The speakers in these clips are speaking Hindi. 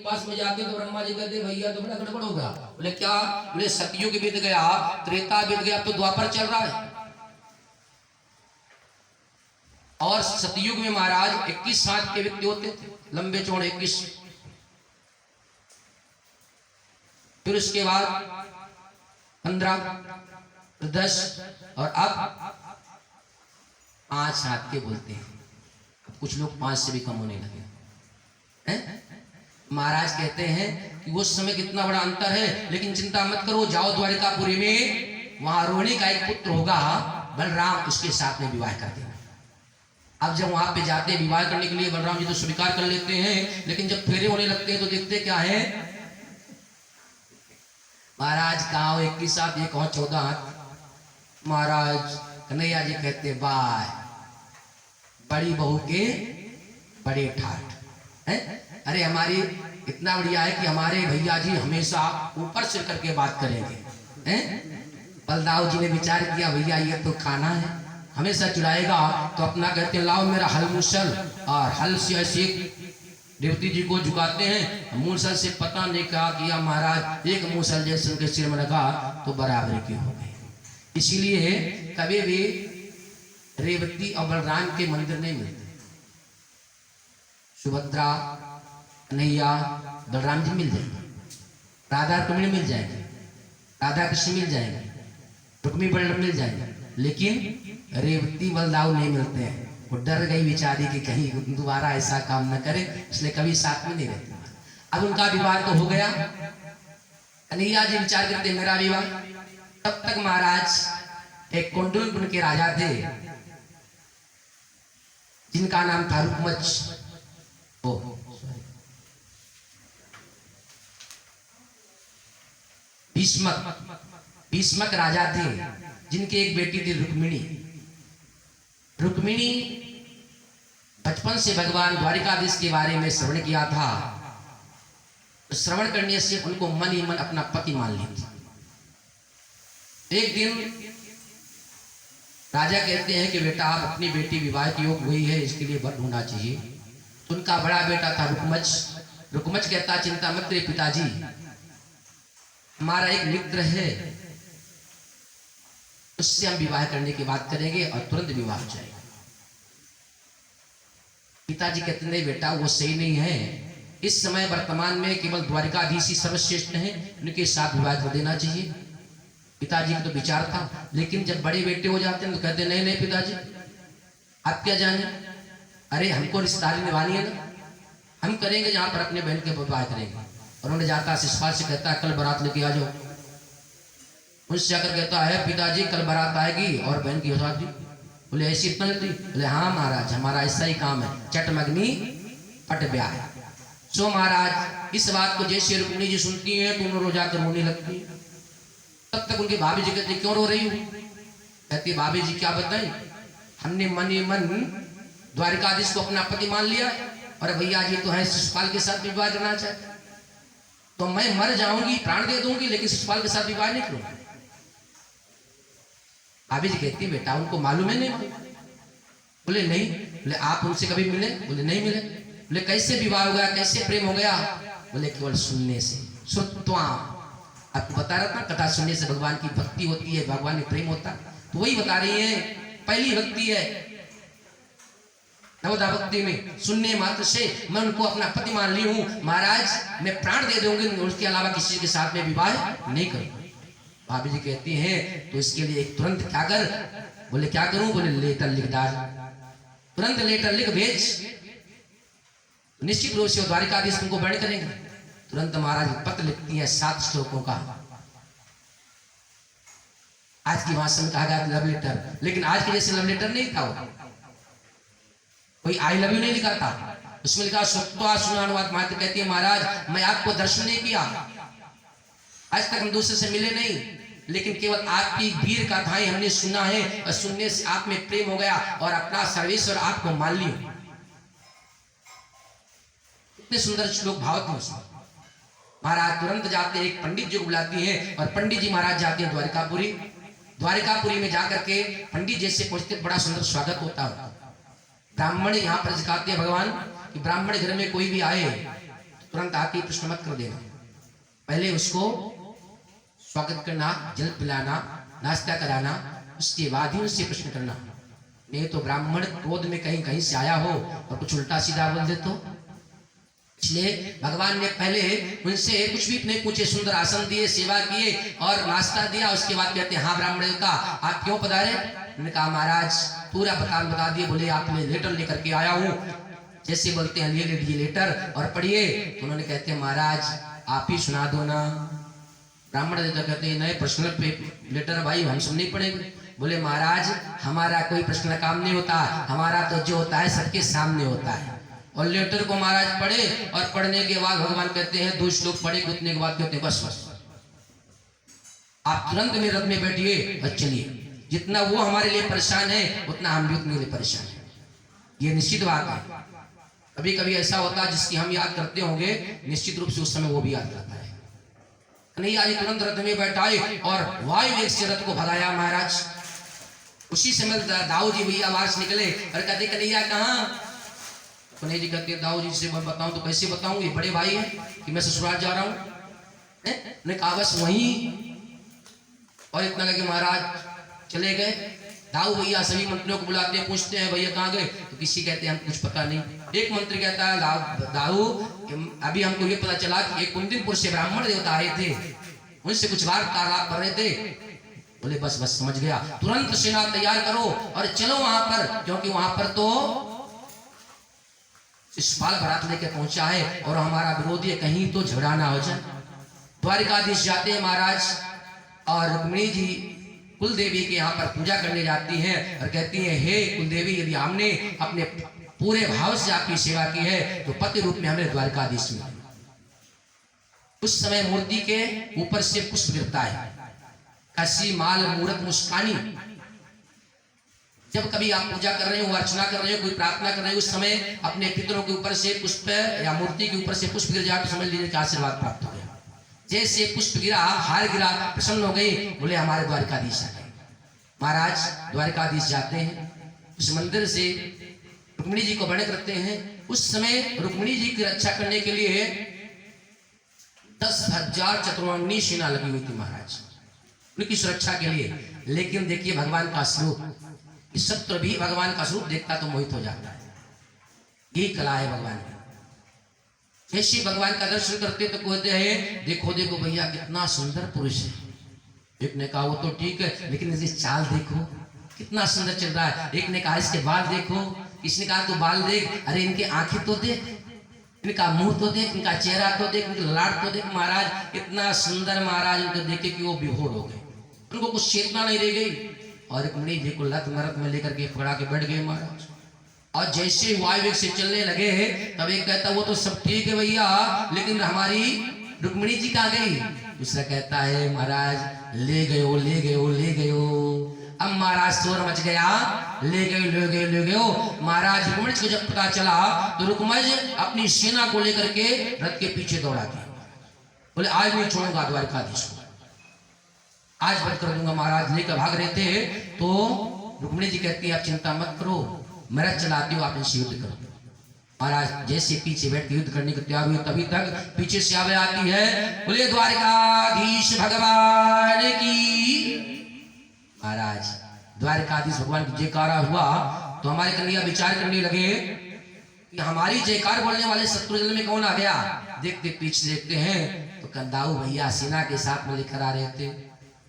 पास में जाते तो ब्रह्मा जी कहते भैया तो बड़ा गड़बड़ होगा। बोले क्या? बोले सतयुग बीत गया, त्रेता बीत गया, तो द्वापर चल रहा है। और सतयुग में महाराज 21 हाथ के व्यक्ति होते थे, लंबे चौड़े 21। फिर उसके बाद 15, 10 और अब 5 हाथ के बोलते हैं। कुछ लोग 5 से भी कम होने लगे हैं। महाराज कहते हैं कि उस समय कितना बड़ा अंतर है, लेकिन चिंता मत करो, जाओ द्वारिकापुरी में, वहां रोहिणी का एक पुत्र होगा बलराम, उसके साथ में विवाह कर देना। अब जब वहां पे जाते विवाह करने के लिए बलराम जी तो स्वीकार कर लेते हैं, लेकिन जब फेरे होने लगते हैं तो देखते क्या है महाराज, कहा 21 हाथ, ये कहो 14 हाथ। महाराज कन्हैया जी कहते बाय, बड़ी बहू के बड़े ठाठ है। अरे हमारी इतना बढ़िया है कि हमारे भैया जी हमेशा ऊपर से करके बात करेंगे हैं। बलदाऊ जी ने विचार किया भैया ये तो खाना है, हमेशा चुराएगा तो अपना कहते लाओ मेरा हल मूसल, और हल से ऐसे देवती जी को झुकाते हैं। मूसल से पता नहीं क्या किया महाराज, एक मूसल जैसे उनके सिर में लगा तो बराबर की हो गई। इसीलिए कभी भी रेवती और बलराम के मंदिर नहीं मिलते। सुभद्रा कन्हैया बलराम जी मिल जाएंगे, राधा रुक्मिणी मिल जाएंगे, राधा कृष्ण मिल जाएंगे, रुक्मी बलराम मिल जाएंगे, लेकिन रेवती बलदाऊ नहीं मिलते हैं। वो डर गई बेचारी कि कहीं दोबारा ऐसा काम न करे, इसलिए कभी साथ में नहीं रहती। अब उनका विवाह तो हो गया, कन्हैया जी विचार करते मेरा विवाह। तब तक महाराज एक कुंडलपुर के राजा थे जिनका नाम था रुकमच। भीष्मक राजा थे, जिनके एक बेटी थी रुक्मिणी। रुक्मिणी बचपन से भगवान द्वारिकाधीश के बारे में श्रवण किया था, तो श्रवण करने से उनको मन ही मन अपना पति मान ली थी। एक दिन राजा कहते हैं कि बेटा आप अपनी बेटी विवाह की योग हुई है, इसके लिए वर ढूंढना चाहिए। तो उनका बड़ा बेटा था रुकमच। रुकमच कहता चिंता मत करिए पिताजी, हमारा एक मित्र है, उससे हम विवाह करने की बात करेंगे और तुरंत विवाह हो जाएगा। पिताजी कहते नहीं बेटा वो सही नहीं है, इस समय वर्तमान में केवल द्वारिकाधीश ही सर्वश्रेष्ठ है, उनके साथ विवाह कर देना चाहिए। पिताजी का तो विचार था, लेकिन जब बड़े बेटे हो जाते हैं तो कहते नहीं नहीं पिताजी आप क्या जाने, अरे हमको रिश्तेदारी निभानी है ना, हम करेंगे जहां पर अपने बहन के विवाह करेंगे। और उन्हें जाता शिषपाल से कहता है कल बारात लेके आ जाओ। उससे आकर कहता है पिताजी कल बारात आएगी और बहन की शादी। बोले ऐसी इतना जल्दी? बोले हाँ महाराज हमारा ऐसा ही काम है, चटमग्नि पट ब्याह। सो महाराज इस बात को जैसे रुक्मिणी जी सुनती है तो उन्हें रो जाकर रोने लगती है। तब तक उनके भाभी जी कहते क्यों रो रही हूँ? कहती भाभी जी क्या बताएं, हमने मन ही मन द्वारिकाधीश को अपना पति मान लिया, और भैया जी तो है शिषपाल के साथ विवाह करना चाहते, तो मैं मर जाऊंगी प्राण दे दूंगी लेकिन शिषपाल के साथ विवाह नहीं करूंगी। भाभी जी कहती है बेटा उनको मालूम है नहीं? बोले नहीं। बोले आप उनसे कभी मिले? बोले नहीं मिले। बोले कैसे विवाह हो गया, कैसे प्रेम हो गया? बोले केवल सुनने से, श्रुत्वा। आपको बता रहा था कथा सुनने से भगवान की भक्ति होती है, भगवान में प्रेम होता, तो वही बता रही है। पहली भक्ति है नवदा भक्ति में, सुनने मात्र से मैं उनको अपना पति मान ली हूं, महाराज मैं प्राण दे दूंगी, उसके अलावा किसी के साथ में विवाह नहीं करूंगा। भाभी जी कहती हैं तो इसके लिए एक तुरंत क्या कर? बोले क्या करूं? बोले लेटर लिख डाल, तुरंत लेटर लिख भेज, निश्चित रूप से द्वारिकाधीश तुमको वर्ण करेंगे। तुरंत महाराज पत्र लिखती है 7 श्लोकों का। आज की भाषा में कहा गया लव लेटर, लेकिन आज के जैसे लव लेटर नहीं था वो, कोई आई लव यू नहीं लिखा था, उसमें लिखा सुत्वा सुनानुवाद मात्र। कहती है महाराज मैं आपको दर्शन नहीं किया, आज तक हम दूसरे से मिले नहीं, लेकिन केवल आपकी वीर गाथाएं हमने सुना है और सुनने से आप में प्रेम हो गया और अपना सर्वेश्वर आपको मान लिया। इतने सुंदर श्लोक भाव थे उसमें। महाराज तुरंत जाते एक पंडित जी को बुलाती हैं और पंडित जी महाराज जाते हैं द्वारिकापुरी। द्वारिकापुरी में जाकर के पंडित जैसे पहुंचते बड़ा सुंदर स्वागत होता है। ब्राह्मण यहाँ पर सिखाते हैं भगवान कि ब्राह्मण घर में कोई भी आए तुरंत आके प्रश्न मत कर देना, पहले उसको स्वागत करना, जल पिलाना, नाश्ता कराना, उसके बाद ही उससे प्रश्न करना। नहीं तो ब्राह्मण क्रोध में कहीं कहीं से आया हो और कुछ उल्टा सीधा बोल दे तो। इसलिए भगवान ने पहले उनसे कुछ भी नहीं पूछे, सुंदर आसन दिए, सेवा किए और नाश्ता दिया। उसके बाद कहते हैं हाँ ब्राह्मण देवता आप क्यों पधारे? उन्होंने कहा महाराज पूरा बता दिए। बोले आपने लेटर लेकर के आया हूँ। जैसे बोलते हैं ले लीजिए लेटर और पढ़िए। तो उन्होंने कहते हैं महाराज आप ही सुना दो ना। ब्राह्मण देवता कहते हैं नए पर्सनल पे लेटर भाई हम सब नहीं पढ़ेंगे। बोले महाराज हमारा कोई पर्सनल काम नहीं होता, हमारा तो जो होता है सबके सामने होता है। और लेटर को महाराज पढ़े और पढ़ने के बाद भगवान कहते हैं 2 श्लोक पढ़े, उतने के बाद कहते हैं बस बस आप तुरंत मेरे रथ में बैठिए और चलिए। जितना वो हमारे लिए परेशान है उतना हम भी उतने लिए परेशान है। ये निश्चित बात है। कभी कभी ऐसा होता है जिसकी हम याद करते होंगे, निश्चित रूप से उस समय वो भी याद करता है। नहीं आज तुरंत रथ में बैठाए और वायु वेग से रथ को भगाया महाराज। उसी समय दाऊ जी भैया आवाज निकले और कहते कन्हैया कहाँ? कन्हैया जी कहते दाऊ जी से मैं बताऊं तो कैसे बताऊं, ये बड़े भाई है कि मैं ससुराल जा रहा हूं। ने कहा बस वहीं। और इतना कह के महाराज चले गए। दाऊ भैया सभी मंत्रियों को बुलाते हैं, पूछते हैं भैया कहाँ गए? तो किसी कहते हैं हम कुछ पता नहीं। एक मंत्री कहता है दाऊ अभी हमको ये पता चला कि एक कुंदिनपुर से ब्राह्मण देवता आए थे, उनसे कुछ वार्तालाप कर रहे थे। बोले बस बस समझ गया, तुरंत सेना तैयार करो और चलो वहां पर, क्योंकि वहां पर तो शिषपाल बारात लेकर पहुंचा है और हमारा विरोधी कहीं तो झगड़ा ना हो जाए। द्वारिकाधीश जाते हैं महाराज और रुक्मिणी जी कुलदेवी के यहाँ पर पूजा करने जाती हैं और कहती हैं हे कुलदेवी यदि हमने अपने पूरे भाव से आपकी सेवा की है तो पति रूप में हमें द्वारिकाधीश मिला। उस समय मूर्ति के ऊपर से पुष्प गिरता है, कसी माल मूरत मुस्कानी। जब कभी आप पूजा कर रहे हो, अर्चना कर रहे हो, कोई प्रार्थना कर रहे हो, उस समय अपने पितरों के ऊपर से पुष्प या मूर्ति के ऊपर से पुष्प गिर जाए तो समझ लीजिए कि आशीर्वाद प्राप्त हो गया। जैसे पुष्प गिरा, हार गिरा, प्रसन्न हो गई। बोले हमारे द्वारिकाधीश आ गए। महाराज द्वारिकाधीश जाते हैं, उस मंदिर से रुक्मिणी जी को बड़े करते हैं। उस समय रुक्मिणी जी की रक्षा करने के लिए 10,000 चतुरंगिनी सेना लगी हुई थी महाराज उनकी सुरक्षा के लिए। लेकिन देखिए भगवान का स्वरूप, शत्रु भी भगवान का स्वरूप देखता तो मोहित हो जाता है। यही कला है भगवान की। जैसे भगवान का दर्शन करते तो कहते हैं देखो देखो भैया कितना सुंदर पुरुष है। एक ने कहा वो तो ठीक है लेकिन इसकी चाल देखो कितना सुंदर चल रहा है। एक ने कहा इसके बाल देखो, किसने कहा तो बाल देख, अरे इनके आंखें तो देख, इनका मुंह तो देख, इनका चेहरा तो देख, इनकी लाट तो देख। महाराज इतना सुंदर महाराज उनको देखे कि वो विभोर हो गए, उनको कुछ चेतना नहीं रह गई। और रुक्मिणी जी को लत मरत में लेकर के पकड़ा के बैठ गए महाराज। और जैसे वायु वेग से चलने लगे तब एक कहता वो तो सब ठीक है भैया लेकिन हमारी रुक्मिणी जी कहाँ गई? दूसरा कहता है महाराज ले गयो ले गयो ले गयो। अब महाराज शोर मच गया, ले गए ले गए ले गयो। महाराज रुक्मिणी को जब पता चला तो रुक्मज अपनी सेना को लेकर के रथ के पीछे दौड़ा गया। बोले आज नहीं छोड़ूंगा द्वारिकाधीश को, आज बंद कर दूंगा। महाराज लेकर भाग रहे थे तो रुक्मिणी जी कहती है आप चिंता मत करो, मैं रथ चलाती हूँ, आप इनसे युद्ध करो। महाराज जैसे पीछे बैठ के युद्ध करने को तैयार हुए तभी तक पीछे से आवाज आती है बोले द्वारिकाधीश भगवान की। महाराज द्वारिकाधीश भगवान की जयकारा हुआ तो हमारे कन्हैया विचार करने लगे कि हमारी जयकार बोलने वाले शत्रुजल में कौन आ गया। देखते पीछे देखते हैं तो दाऊ भैया सेना के साथ में लेकर आ रहे थे।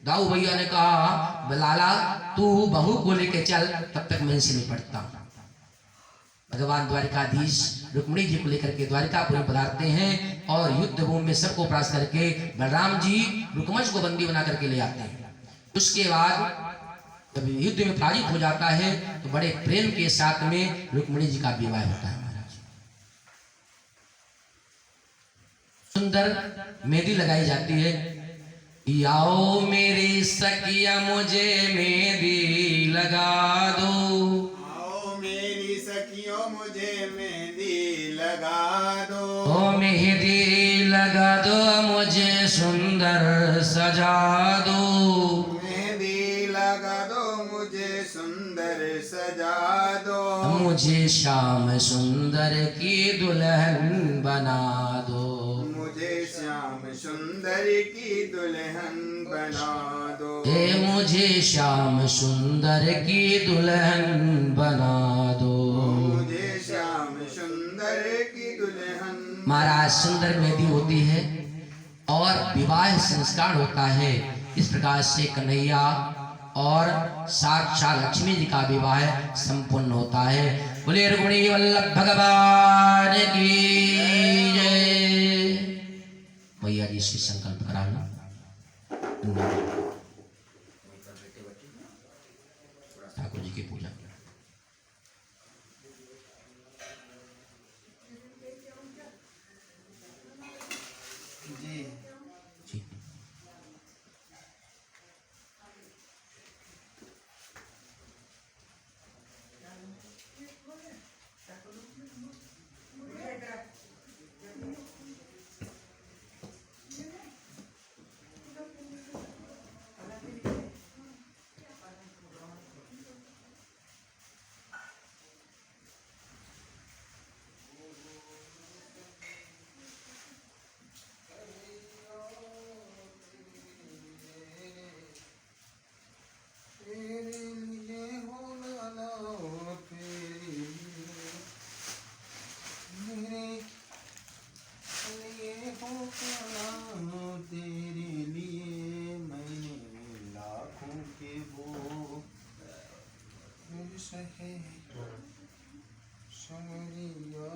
दाऊ भैया ने कहा लाला तू बहू को लेके चल, तब तक मैं इनसे निपटता हूं। भगवान द्वारिकाधीश रुक्मिणी जी को लेकर के द्वारिकापुर में पधारते हैं और युद्ध भूमि में सबको परास्त करके बलराम जी रुक्मज को बंदी बना करके ले आते हैं। उसके बाद जब युद्ध में पराजित हो जाता है तो बड़े प्रेम के साथ में रुक्मिणी जी का विवाह होता है। महाराज सुंदर मेहंदी लगाई जाती है। आओ मेरी सखिया मुझे मेहंदी लगा दो, आओ मेरी सखियों मुझे मेहंदी लगा दो, ओ मेहंदी लगा दो मुझे सुंदर सजा दो, मेहंदी लगा दो मुझे सुंदर सजा दो, मुझे शाम सुंदर की दुल्हन बना दो। श्याम सुंदर की दुल्हन बना दो। हे मुझे श्याम सुंदर की दुल्हन बना दो। मुझे श्याम सुंदर की दुल्हन। महाराज सुंदर मेहंदी होती है और विवाह संस्कार होता है। इस प्रकार से कन्हैया और साक्षात लक्ष्मी जी का विवाह संपूर्ण होता है। बोले रुक्मिणी वल्लभ भगवान की जय। भैया जी से संकल्प कराना। ठाकुर जी की पूजा जी। ठीक। सहे समरिया